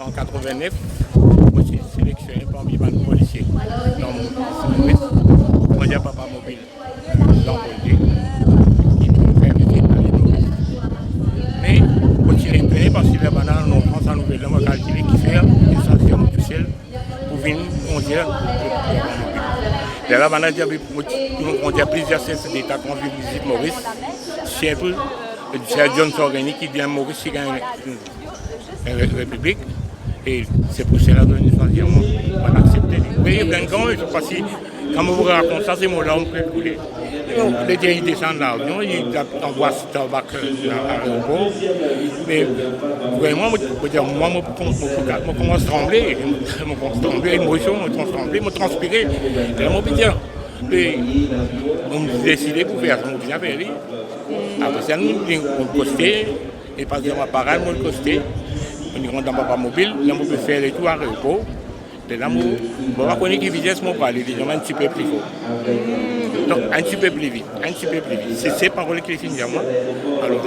En 89, je suis sélectionné parmi les policiers dans mon service. Moi, j'ai papa mobile dans le politique qui me fait visiter dans les nouvelles. Mais je suis étonné parce que les bananes, on prend sa nouvelle langue calculée qui fait une sanction officielle pour venir conduire le mobile. La banane, on a plusieurs chefs d'État qui ont vu visite Maurice. C'est John Sorgani qui vient Maurice, qui gagne la République. Et c'est pour cela que nous avons accepté. Mais il y a un grand, je ne sais pas si, quand vous racontez ça, c'est mon là, on peut couler. Les gens ils descendent l'avion, ils envoient ce tabac à l'aéroport. Mais vraiment, moi, je commence à trembler, l'émotion, je tremblé, je transpirais. Et là, je me dis, on a décidé pour faire ça, on a bien fait. Après ça, nous avons costé, et pas dire ma parole, on a costé. On rentre dans papa mobile, là on peut faire les tours à l'aéroport. Et là on va connaître quelle vitesse on parle, les gens un petit peu plus fort. Donc un petit peu plus vite, un petit peu plus vite. C'est ces paroles qui finissent à moi. Alors,